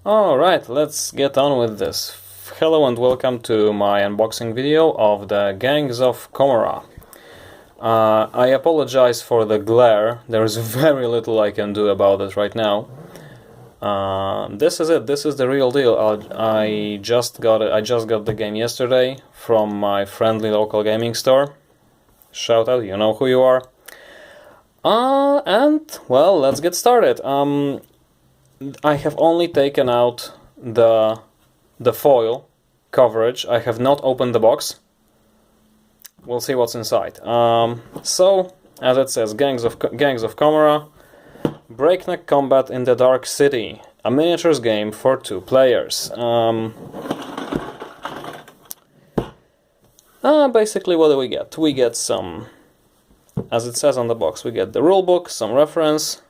Alright, let's get on with this. Hello and welcome to my unboxing video of the Gangs of Commorragh. I apologize for the glare, there's very little I can do about it right now. This is it, this is the real deal. I just got the game yesterday from my friendly local gaming store. Shout out, you know who you are. And, well, let's get started. I have only taken out the foil coverage. I have not opened the box. We'll see what's inside. So, as it says, Gangs of Commorragh, breakneck combat in the Dark City, a miniatures game for 2 players. Basically, what do we get? We get some, as it says on the box, we get the rulebook, some reference.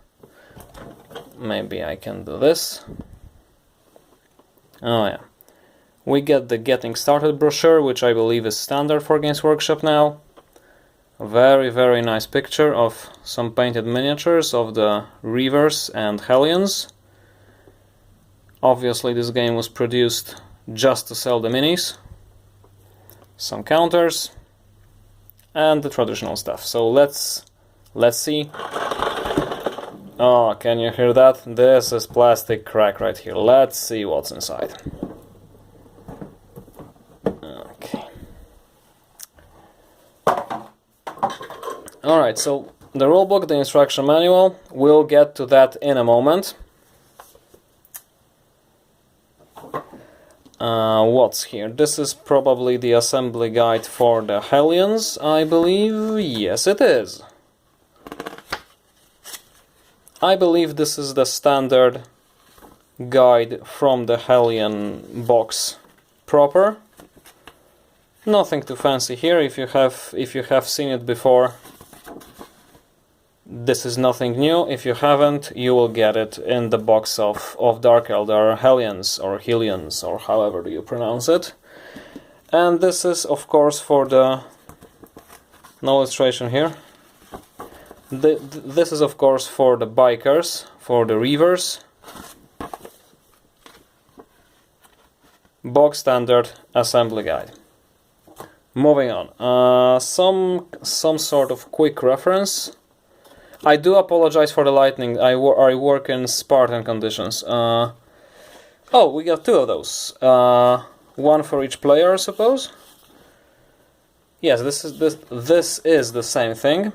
Maybe I can do this. Oh yeah. We get the Getting Started brochure, which I believe is standard for Games Workshop now. A very, very nice picture of some painted miniatures of the Reavers and Hellions. Obviously this game was produced just to sell the minis. Some counters. And the traditional stuff. So let's see. Oh, can you hear that? This is plastic crack right here. Let's see what's inside. Okay. Alright, so the rulebook, the instruction manual, we'll get to that in a moment. What's here? This is probably the assembly guide for the Hellions, I believe. Yes, it is. I believe this is the standard guide from the Hellion box proper. Nothing too fancy here. If you have seen it before, this is nothing new. If you haven't, you will get it in the box of Dark Eldar Hellions or Hellions or however do you pronounce it. And this is of course for the no illustration here. This is of course for the bikers, for the Reavers. Box standard assembly guide. Moving on, some sort of quick reference. I do apologize for the lighting. I work in Spartan conditions. Oh, we got 2 of those. One for each player, I suppose. Yes, this is the same thing.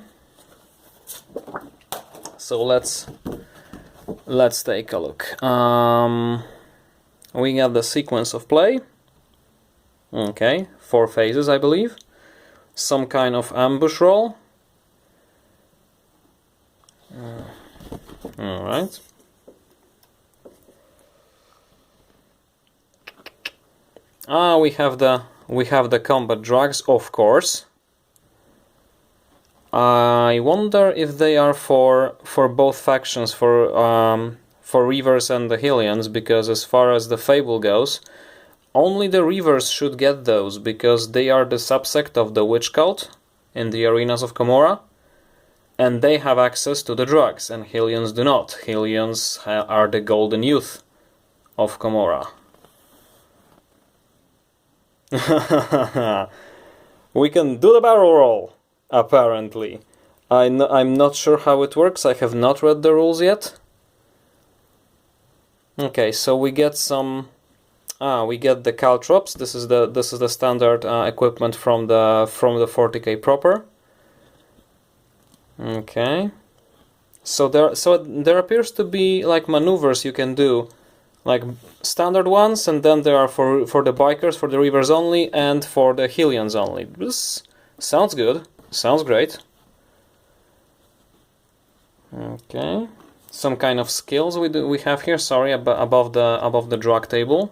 So let's take a look. We got the sequence of play. Okay, 4 phases, I believe. Some kind of ambush roll. All right. We have the combat drugs, of course. I wonder if they are for both factions, for Reavers and the Hellions, because as far as the fable goes, only the Reavers should get those, because they are the subsect of the witch cult in the arenas of Commorragh, and they have access to the drugs, and Hellions do not. Hellions are the golden youth of Commorragh. We can do the barrel roll! Apparently. I'm not sure how it works, I have not read the rules yet. Okay, so we get some... we get the caltrops. This is the standard equipment from the 40k proper. Okay. So there appears to be like maneuvers you can do, like standard ones, and then there are for the bikers, for the Reavers only, and for the Hellions only. This sounds good. Sounds great. Okay, some kind of skills we have here. Sorry, above the drug table.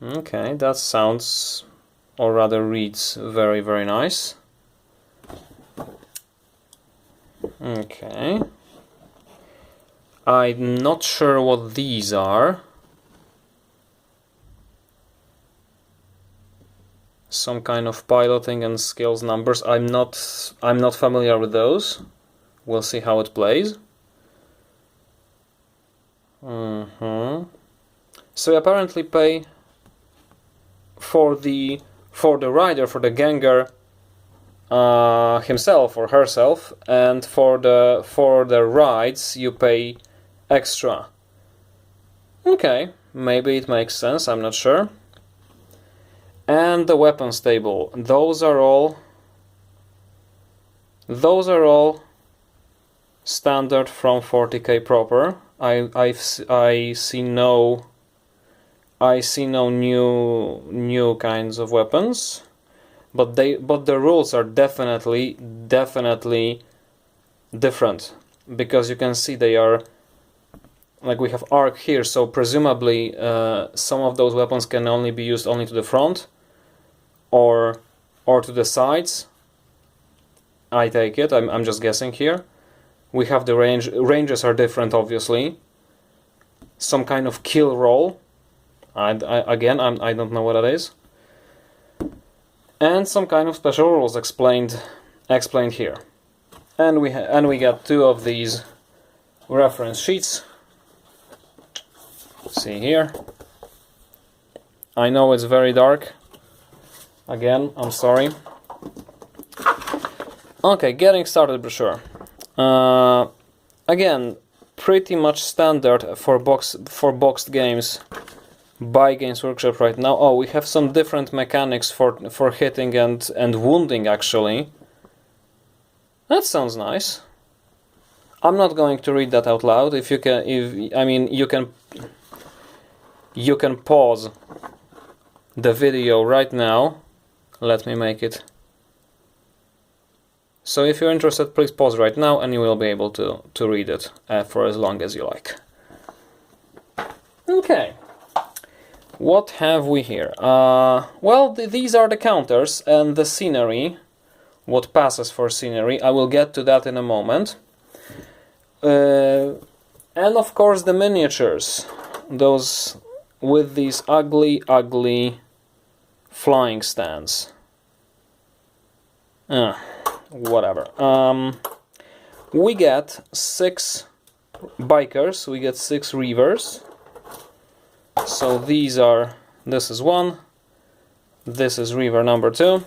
Okay, that sounds, or rather reads, very, very nice. Okay, I'm not sure what these are. Some kind of piloting and skills numbers. I'm not familiar with those. We'll see how it plays. So you apparently pay for the rider, for the ganger himself or herself, and for the rides you pay extra. Okay, maybe it makes sense, I'm not sure. And the weapons table, those are all standard from 40k proper. I see no new kinds of weapons, but the rules are definitely different, because you can see they are, like, we have arc here, so presumably some of those weapons can only be used only to the front or to the sides. I take it. I'm just guessing here. We have the ranges are different, obviously. Some kind of kill roll. I don't know what that is. And some kind of special rules explained here. And we got two of these reference sheets. See here. I know it's very dark. Again, I'm sorry. Okay, getting started brochure. Again, pretty much standard for boxed games by Games Workshop right now. Oh, we have some different mechanics for hitting and wounding, actually. That sounds nice. I'm not going to read that out loud. You can pause the video right now. Let me make it. So if you're interested, please pause right now and you will be able to read it for as long as you like. Okay. What have we here? Well, these are the counters and the scenery. What passes for scenery. I will get to that in a moment. And of course the miniatures. Those with these ugly flying stands. Whatever. We get 6 bikers, we get 6 reavers. So this is 1, this is reaver number 2,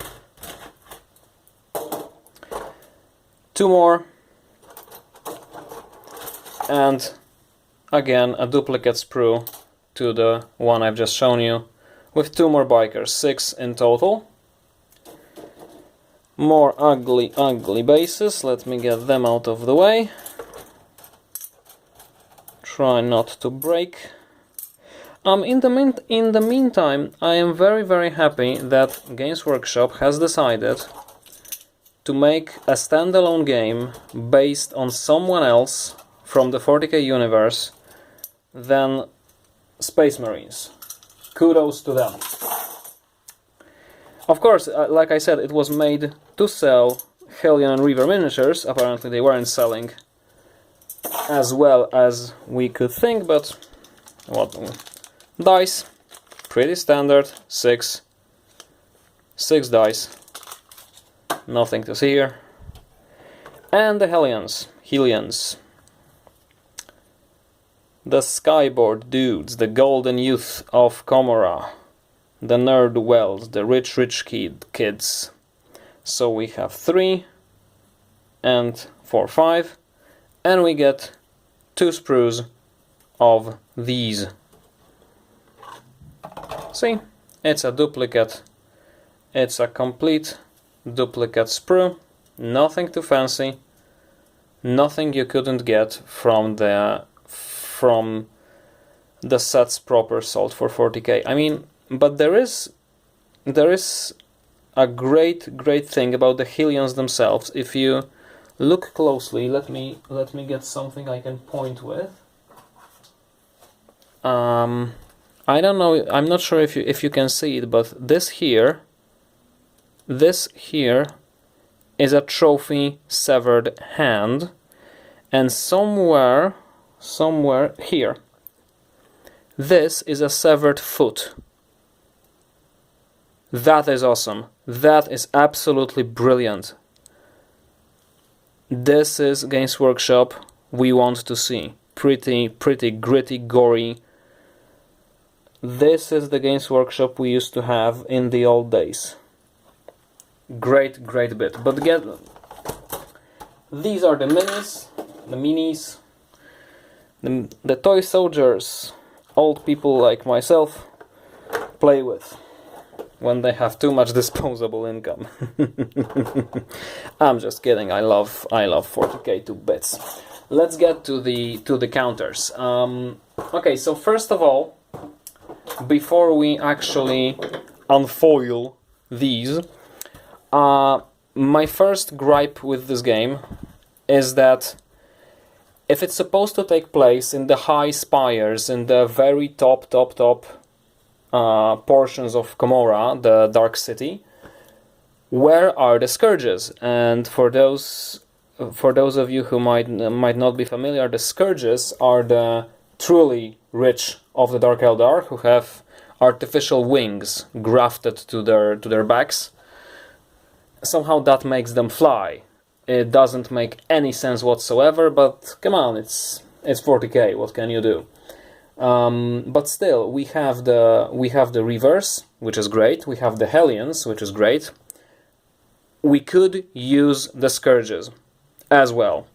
2 more, and again a duplicate sprue to the one I've just shown you, with 2 more bikers, 6 in total. More ugly bases. Let me get them out of the way. Try not to break. In the meantime, I am very happy that Games Workshop has decided to make a standalone game based on someone else from the 40k universe than Space Marines. Kudos to them. Of course, like I said, it was made to sell Hellion and Reaver miniatures. Apparently they weren't selling as well as we could think, but what? Dice, pretty standard, 6 dice, nothing to see here. And the Hellions, the Skyboard dudes, the golden youth of Commorragh, the nerd wells, the rich kids. So we have 3 and 4, 5, and we get 2 sprues of these. See, it's a duplicate. It's a complete duplicate sprue. Nothing too fancy. Nothing you couldn't get from the sets proper sold for 40k. I mean, but there is a great thing about the Hellions themselves. If you look closely, let me get something I can point with. I don't know. I'm not sure if you can see it, but this here is a trophy severed hand, and somewhere here, this is a severed foot. That is awesome. That is absolutely brilliant. This is Games Workshop we want to see. pretty gritty, gory. This is the Games Workshop we used to have in the old days. Great bit. But these are the minis, the toy soldiers old people like myself play with when they have too much disposable income. I'm just kidding. I love 40k 2 bits. Let's get to the counters. Okay, so first of all, before we actually unfoil these, my first gripe with this game is that if it's supposed to take place in the high spires, in the very top portions of Commorragh, the Dark City, where are the scourges? And for those of you who might not be familiar, the scourges are the truly rich of the Dark Eldar, who have artificial wings grafted to their backs. Somehow that makes them fly. It doesn't make any sense whatsoever, but come on, it's 40k. What can you do? But still, we have the reverse, which is great. We have the Hellions, which is great. We could use the scourges as well.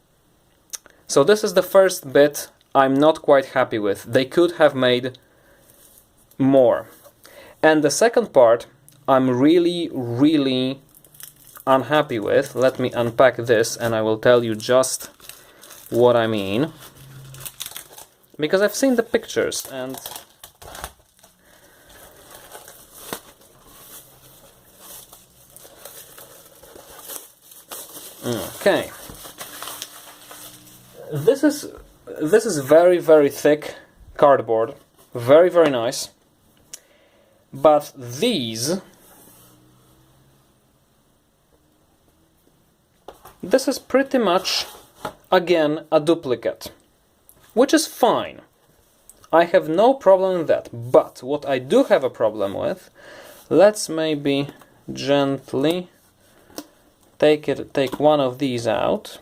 So this is the first bit I'm not quite happy with. They could have made more. And the second part I'm really unhappy with. Let me unpack this and I will tell you just what I mean. Because I've seen the pictures and okay. This is very thick cardboard. Very nice. But this is pretty much, again, a duplicate, which is fine. I have no problem with that. But what I do have a problem with, let's maybe gently take one of these out,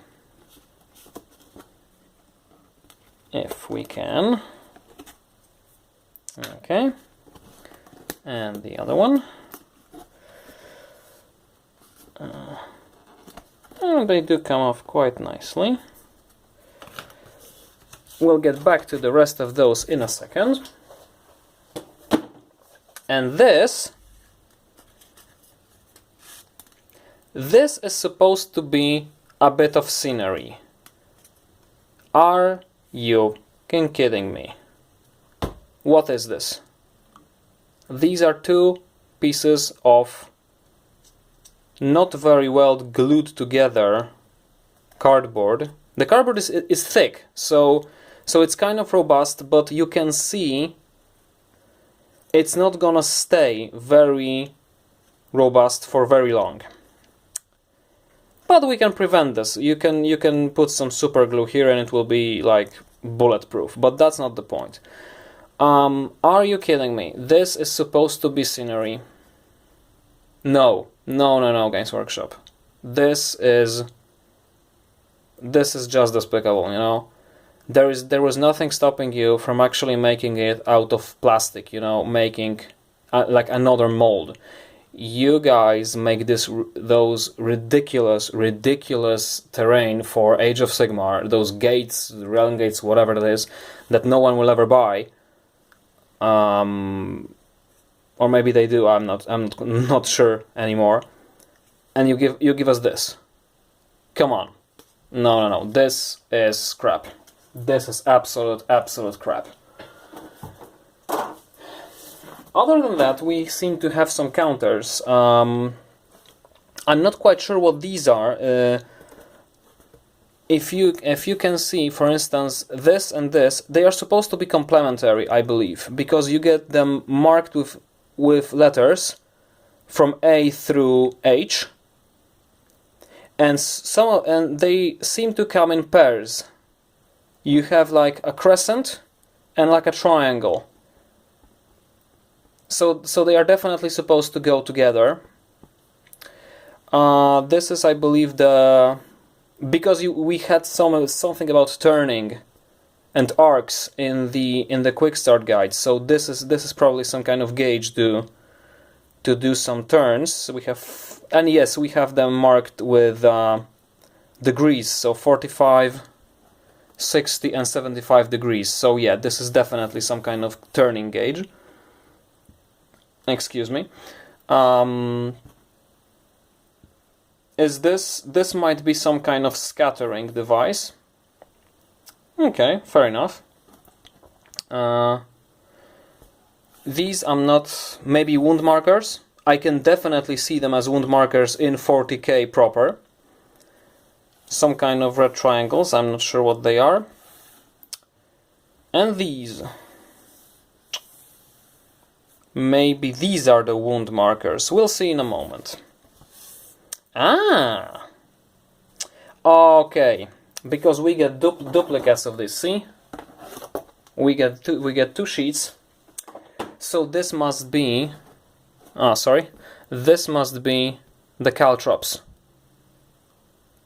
if we can. Okay, and the other one. And they do come off quite nicely. We'll get back to the rest of those in a second. And this is supposed to be a bit of scenery. Are you kidding me? What is this? These are two pieces of not very well glued together cardboard. The cardboard is thick, so it's kind of robust, but you can see it's not gonna stay very robust for very long. But we can prevent this. You can put some super glue here and it will be like bulletproof, but that's not the point. Are you kidding me? This is supposed to be scenery. No, Games Workshop. This is just despicable, you know. There was nothing stopping you from actually making it out of plastic, you know, making like another mold. You guys make those ridiculous terrain for Age of Sigmar, those gates, realm gates, whatever it is, that no one will ever buy. Or maybe they do. I'm not sure anymore. And you give us this. Come on. No. This is crap. This is absolute crap. Other than that, we seem to have some counters. I'm not quite sure what these are. If you can see, for instance, this and this, they are supposed to be complementary, I believe, because you get them marked with letters from A through H, and they seem to come in pairs. You have like a crescent and like a triangle. So they are definitely supposed to go together. This is, I believe, because we had something about turning and arcs in the quick start guide. So this is probably some kind of gauge to do some turns. We have, and yes, we have them marked with degrees, so 45, 60 and 75 degrees. So yeah, this is definitely some kind of turning gauge. Excuse me. Is this might be some kind of scattering device. Okay, fair enough. These I'm not, maybe wound markers. I can definitely see them as wound markers in 40K proper. Some kind of red triangles, I'm not sure what they are. And these. Maybe these are the wound markers. We'll see in a moment. Ah! Okay, because we get duplicates of this, see? We get two sheets. So this must be... This must be the caltrops.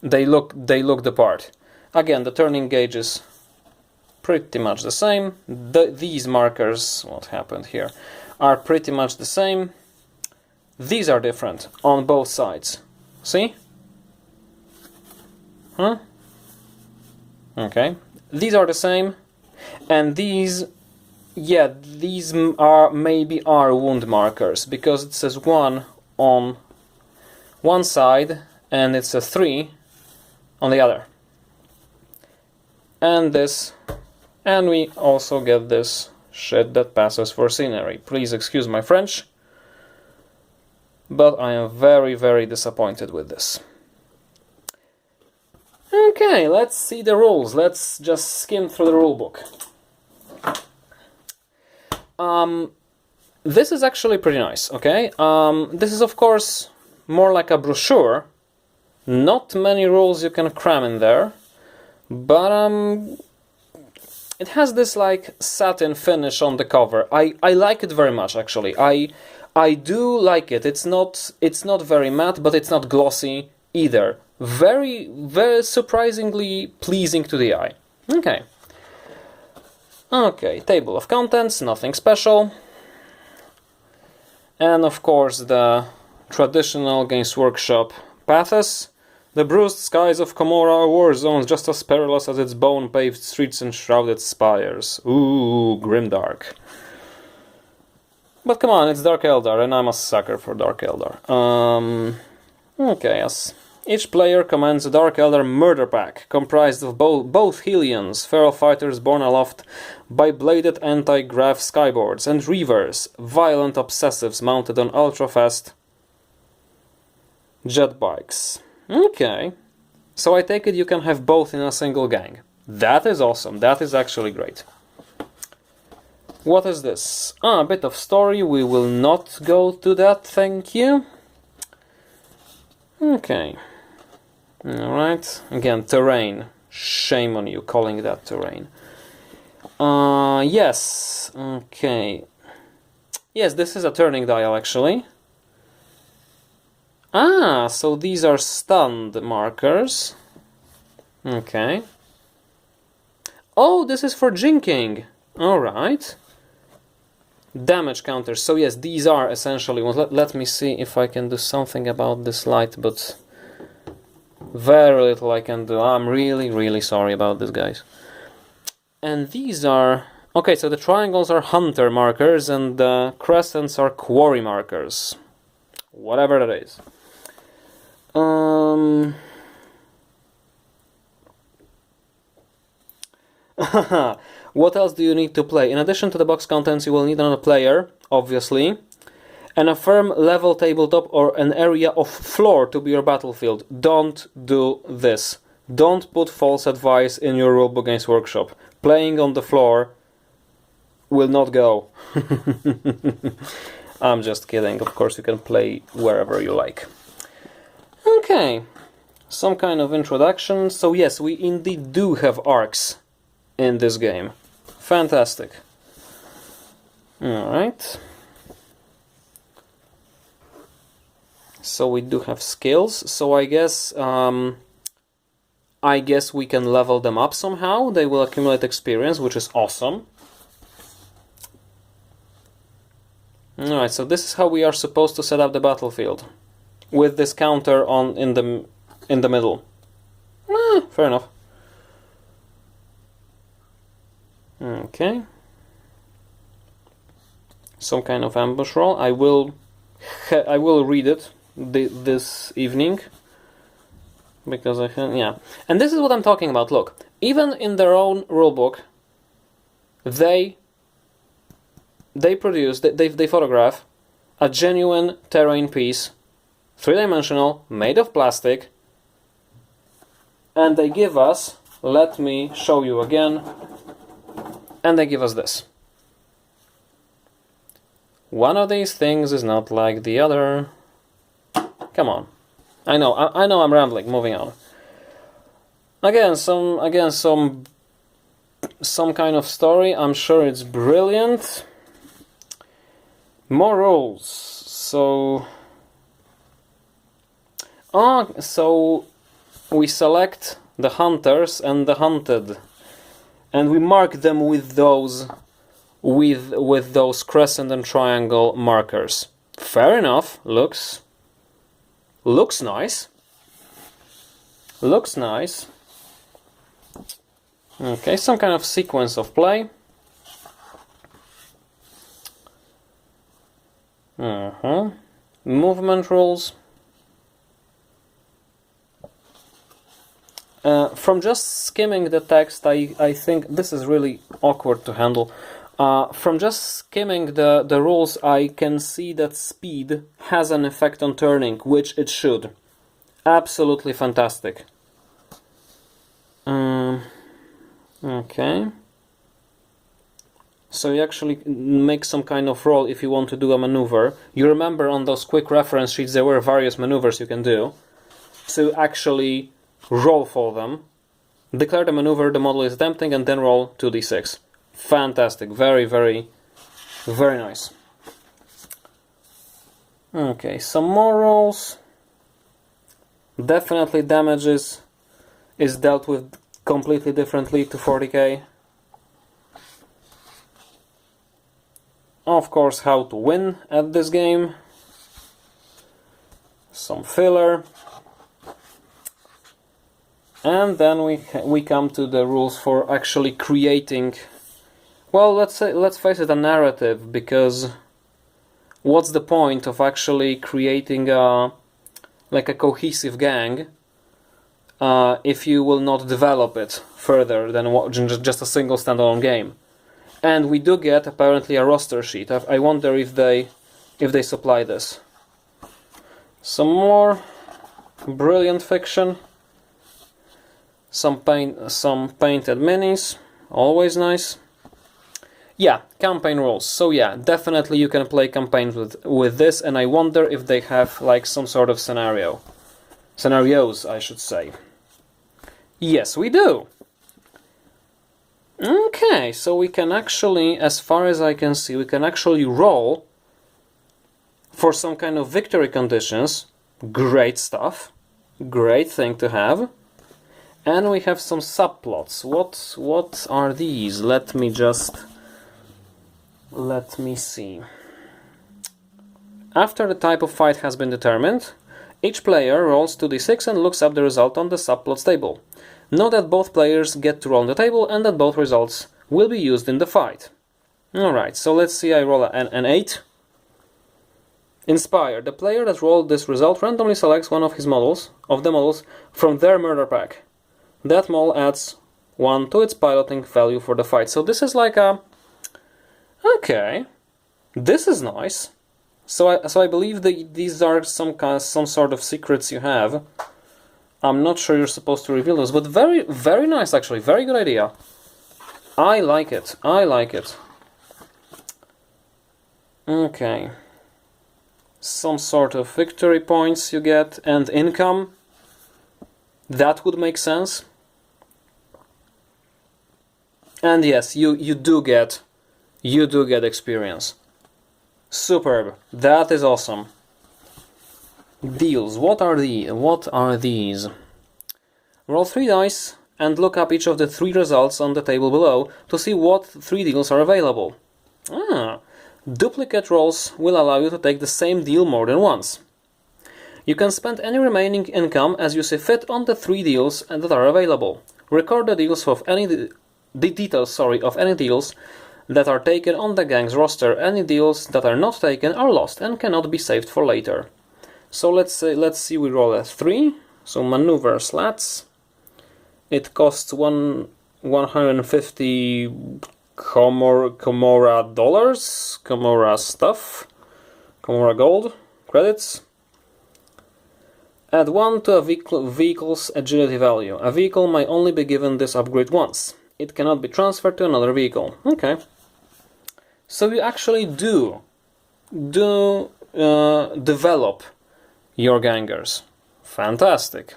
They look the part. Again, the turning gauge is pretty much the same. These markers, what happened here, are pretty much the same. These are different on both sides. See? Huh? Okay. These are the same. And these, yeah, these are maybe wound markers, because it says 1 on one side and it's a 3 on the other. And this, and we also get this shit that passes for scenery. Please excuse my French, but I am very, very disappointed with this. Okay, let's see the rules. Let's just skim through the rulebook. This is actually pretty nice, okay? This is of course more like a brochure. Not many rules you can cram in there, but it has this like satin finish on the cover. I like it very much, actually. I do like it. It's not very matte, but it's not glossy either. Very, very surprisingly pleasing to the eye. Okay. Okay, table of contents, nothing special. And of course the traditional Games Workshop pathos. The bruised skies of Commorragh are war zones just as perilous as its bone-paved streets and shrouded spires. Ooh, grimdark. But come on, it's Dark Eldar, and I'm a sucker for Dark Eldar. Okay, yes. Each player commands a Dark Eldar murder pack, comprised of both Hellions, feral fighters borne aloft by bladed anti-grav skyboards, and Reavers, violent obsessives mounted on ultra-fast jet bikes. Okay, so I take it you can have both in a single gang. That is awesome, that is actually great. What is this? A bit of story, we will not go to that, thank you. Okay. Alright, again, terrain. Shame on you calling that terrain. Yes, okay. Yes, this is a turning dial actually. Ah, so these are stunned markers. Okay. Oh, this is for jinking. Alright. Damage counters. So yes, these are essentially... Let me see if I can do something about this light, but very little I can do. I'm really, really sorry about this, guys. And these are... Okay, so the triangles are hunter markers and the crescents are quarry markers. Whatever that is. What else do you need to play? In addition to the box contents, you will need another player, obviously, and a firm level tabletop or an area of floor to be your battlefield. Don't do this. Don't put false advice in your rulebook Games Workshop. Playing on the floor will not go. I'm just kidding. Of course, you can play wherever you like. Okay, some kind of introduction. So yes, we indeed do have arcs in this game. Fantastic. Alright. So we do have skills. So I guess I guess we can level them up somehow. They will accumulate experience, which is awesome. Alright, so this is how we are supposed to set up the battlefield, with this counter on in the middle. Fair enough. Okay. Some kind of ambush roll. I will read it this evening, because I can. Yeah, and this is what I'm talking about. Look, even in their own rulebook, they photograph a genuine terrain piece, 3-dimensional, made of plastic, and they give us, let me show you again, and they give us this. One of these things is not like the other. Come on. I know I'm rambling, moving on. Again, some kind of story. I'm sure it's brilliant. More rules. So we select the hunters and the hunted, and we mark them with those crescent and triangle markers. Fair enough. Looks nice. Looks nice. Okay, some kind of sequence of play. Movement rules. From just skimming the text, I think this is really awkward to handle. From just skimming the rules, I can see that speed has an effect on turning, which it should. Absolutely fantastic. Okay. So you actually make some kind of roll if you want to do a maneuver. You remember on those quick reference sheets there were various maneuvers you can do. So actually roll for them, declare the maneuver the model is attempting, and then roll 2d6. Fantastic. Very, very, very nice. Okay, some more rolls. Definitely damages is dealt with completely differently to 40k. Of course, how to win at this game. Some filler. And then we come to the rules for actually creating, well, let's face it, a narrative, because what's the point of actually creating a cohesive gang if you will not develop it further than just a single standalone game? And we do get apparently a roster sheet. I wonder if they supply this. Some more brilliant fiction. Some painted minis, always nice. Yeah, campaign rules. So yeah, definitely you can play campaigns with this, and I wonder if they have like some sort of scenarios, I should say. Yes, we do. Okay, so we can actually, as far as I can see, we can actually roll for some kind of victory conditions. Great stuff. Great thing to have. And we have some subplots. What are these? Let me see. After the type of fight has been determined, each player rolls 2d6 and looks up the result on the subplots table. Note that both players get to roll on the table and that both results will be used in the fight. Alright, so let's see, I roll an 8. Inspire. The player that rolled this result randomly selects one of the models from their murder pack. That model adds 1 to its piloting value for the fight. So this is like a... Okay, this is nice. So I believe these are some sort of secrets you have. I'm not sure you're supposed to reveal those, but very, very nice actually. Very good idea. I like it. I like it. Okay. Some sort of victory points you get and income. That would make sense. And yes, you do get experience. Superb. That is awesome. Deals. What are these? roll 3 dice and look up each of the 3 results on the table below to see what 3 deals are available. Duplicate rolls will allow you to take the same deal more than once. You can spend any remaining income as you see fit on the 3 deals that are available. Record the deals of the details of any deals that are taken on the gang's roster. Any deals that are not taken are lost and cannot be saved for later. So let's see, we roll a 3. So maneuver slats. It costs 150 Commorragh dollars, Commorragh stuff, Commorragh gold credits. Add 1 to a vehicle's agility value. A vehicle may only be given this upgrade once. It cannot be transferred to another vehicle. Okay. So you actually do develop your gangers. Fantastic.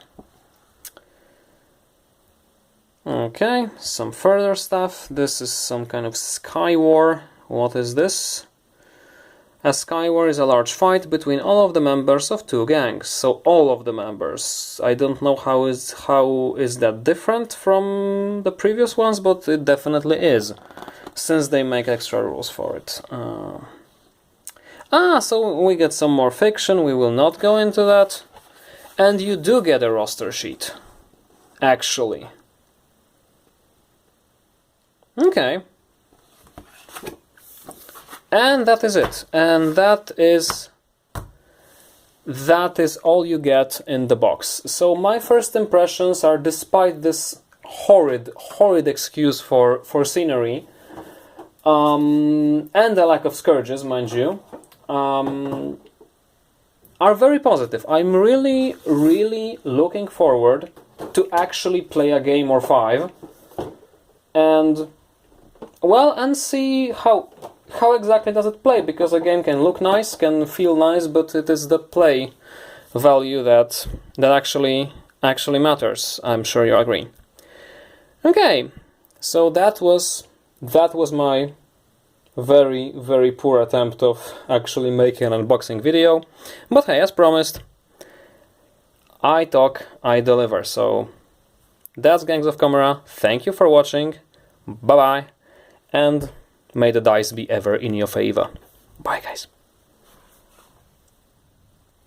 Okay, some further stuff. This is some kind of Sky War. What is this? A Sky War is a large fight between all of the members of 2 gangs. So all of the members. I don't know how is that different from the previous ones, but it definitely is, since they make extra rules for it. So we get some more fiction. We will not go into that. And you do get a roster sheet, actually. Okay. And that is it. And that is all you get in the box. So my first impressions are, despite this horrid excuse for scenery, and the lack of scourges, mind you, are very positive. I'm really looking forward to actually play a game or 5 and see how exactly does it play, because a game can look nice, can feel nice, but it is the play value that actually matters. I'm sure you agree. Okay, so that was my very poor attempt of actually making an unboxing video, but hey, as promised, I talk, I deliver. So that's Gangs of Commorragh. Thank you for watching. Bye bye, and may the dice be ever in your favor. Bye guys.